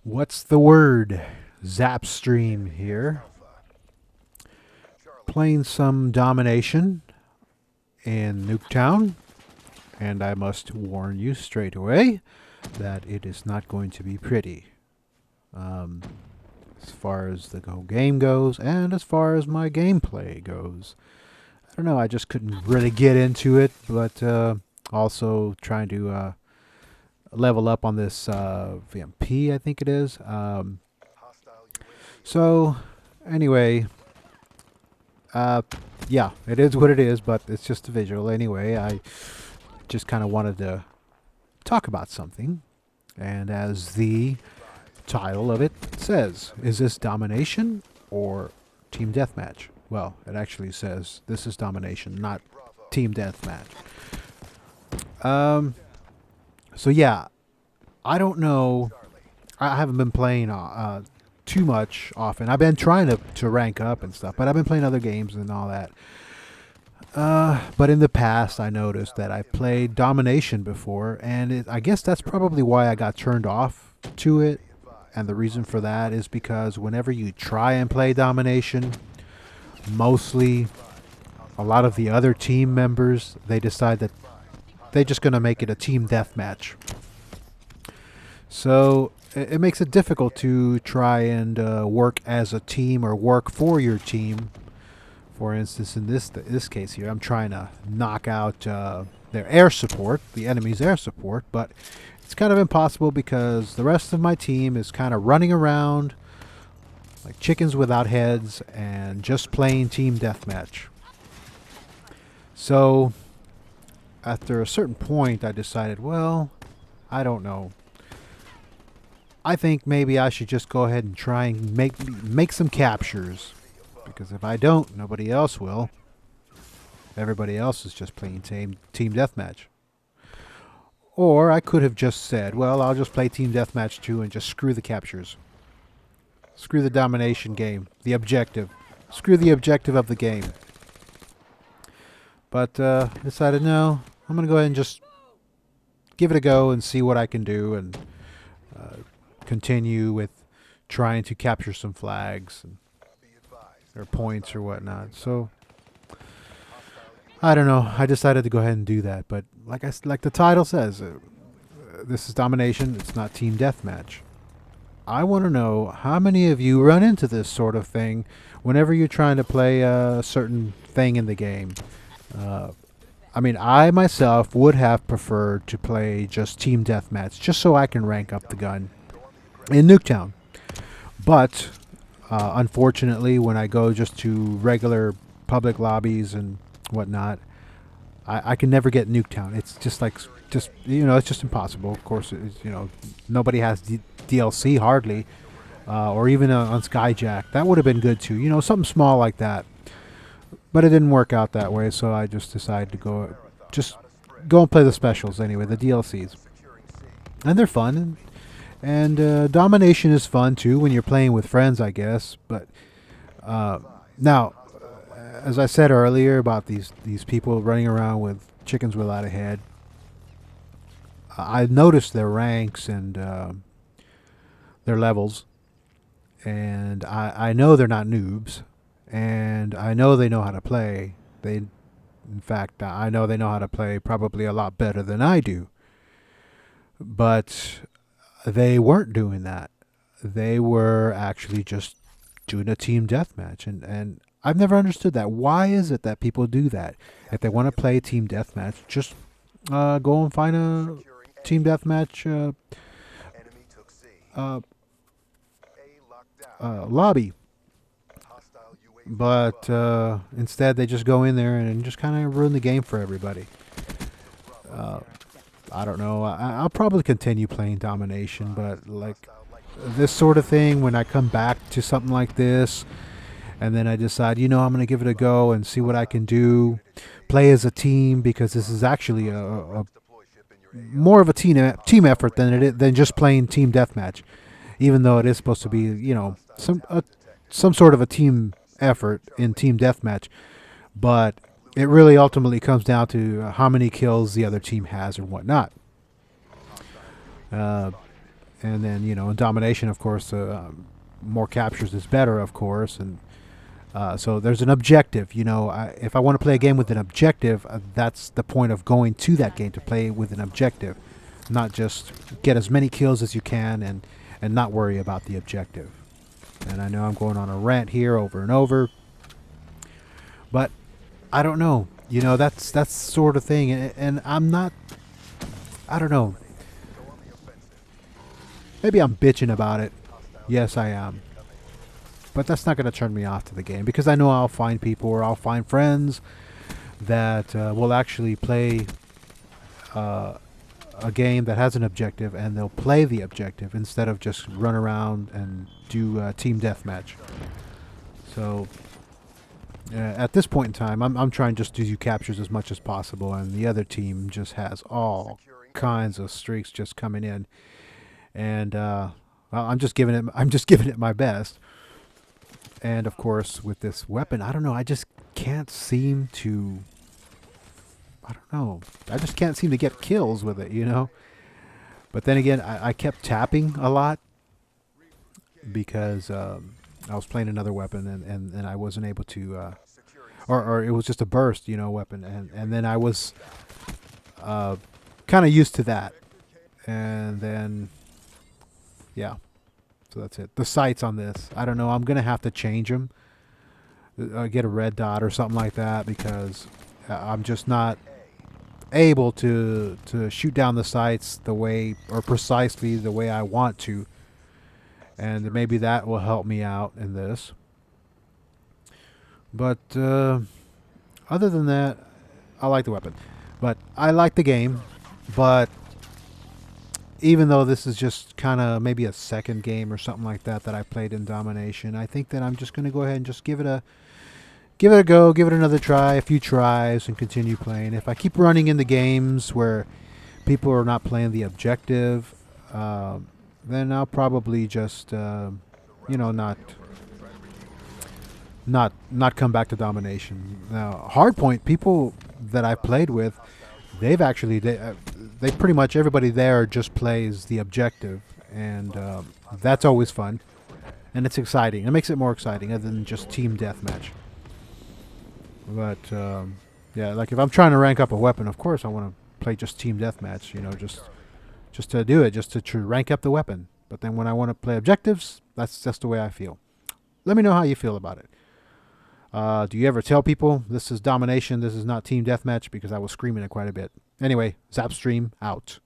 What's the word? ZAPSTREAM here. Playing some Domination in Nuketown. And I must warn you straight away that it is not going to be pretty. As far as the whole game goes, and as far as my gameplay goes. I don't know, I just couldn't really get into it, but also trying to level up on this VMP, I think it is. So, anyway, yeah, it is what it is, but it's just a visual anyway. I just kind of wanted to talk about something, and as the title of it says, is this Domination or Team Deathmatch? Well, it actually says this is Domination, not Team Deathmatch. So yeah, I don't know. I haven't been playing too much often. I've been trying to rank up and stuff, but I've been playing other games and all that. But in the past, I noticed that I played Domination before, and I guess that's probably why I got turned off to it. And the reason for that is because whenever you try and play Domination, mostly a lot of the other team members, they decide that they're just going to make it a team deathmatch. So it makes it difficult to try and work as a team or work for your team. For instance, in this case here, I'm trying to knock out their air support, the enemy's air support, but it's kind of impossible because the rest of my team is kind of running around like chickens without heads and just playing team deathmatch. So after a certain point, I decided, well, I don't know. I think maybe I should just go ahead and try and make some captures, because if I don't, nobody else will. Everybody else is just playing team deathmatch. Or I could have just said, well, I'll just play team deathmatch too and just screw the captures. Screw the domination game, the objective. Screw the objective of the game. But decided, no, I'm going to go ahead and just give it a go and see what I can do, and continue with trying to capture some flags and, or points or whatnot. So I don't know. I decided to go ahead and do that. But like the title says, this is Domination. It's not team deathmatch. I want to know how many of you run into this sort of thing whenever you're trying to play a certain thing in the game. I mean, I myself would have preferred to play just team deathmatch, just so I can rank up the gun in Nuketown. But unfortunately, when I go just to regular public lobbies and whatnot, I can never get Nuketown. It's just it's just impossible. Of course, nobody has DLC hardly, or even on Skyjack. That would have been good too. Something small like that. But it didn't work out that way, so I just decided to go and play the specials anyway, the DLCs, and they're fun. And Domination is fun too when you're playing with friends, I guess. But now, as I said earlier about these people running around with chickens without a head, I noticed their ranks and their levels, and I know they're not noobs, and I know they know how to play. In fact, I know they know how to play probably a lot better than I do. But they weren't doing that. They were actually just doing a team deathmatch, and I've never understood that. Why is it that people do that? If they want to play team deathmatch, just go and find a team deathmatch lobby. But instead, they just go in there and just kind of ruin the game for everybody. I don't know. I'll probably continue playing Domination, but like this sort of thing, when I come back to something like this, and then I decide, I'm going to give it a go and see what I can do, play as a team, because this is actually a more of a team effort than just playing team deathmatch, even though it is supposed to be, some sort of a team effort in team deathmatch. But it really ultimately comes down to how many kills the other team has or whatnot. And then, in Domination, of course, more captures is better, of course. And so there's an objective. If I want to play a game with an objective, that's the point of going to that game, to play with an objective, not just get as many kills as you can and not worry about the objective. And I know I'm going on a rant here over and over, but I don't know. That's sort of thing, and I'm not. I don't know. Maybe I'm bitching about it. Yes, I am. But that's not going to turn me off to the game, because I know I'll find people, or I'll find friends that will actually play a game that has an objective, and they'll play the objective instead of just run around and do team deathmatch. So at this point in time, I'm trying just to do captures as much as possible, and the other team just has all kinds of streaks just coming in, and well, I'm just giving it my best. And of course, with this weapon, I don't know. I just can't seem to. I don't know. I just can't seem to get kills with it, But then again, I kept tapping a lot because I was playing another weapon, and I wasn't able to. Or it was just a burst, weapon, and then I was kind of used to that, and then yeah. So that's it. The sights on this, I don't know. I'm going to have to change them. Get a red dot or something like that, because I'm just not able to shoot down the sights the way, or precisely the way I want to. And maybe that will help me out in this. But other than that, I like the weapon. But I like the game. But even though this is just kind of maybe a second game or something like that I played in Domination, I think that I'm just going to go ahead and just give it a go, give it another try, a few tries, and continue playing. If I keep running into games where people are not playing the objective, then I'll probably just not come back to Domination. Now, Hardpoint, people that I played with, they've actually they pretty much everybody there just plays the objective, and that's always fun, and it's exciting. It makes it more exciting other than just team deathmatch. But yeah, like if I'm trying to rank up a weapon, of course I want to play just team deathmatch. Just to do it, just to rank up the weapon. But then when I want to play objectives, that's just the way I feel. Let me know how you feel about it. Do you ever tell people this is Domination, this is not team deathmatch? Because I was screaming it quite a bit. Anyway, ZAPSTREAM out.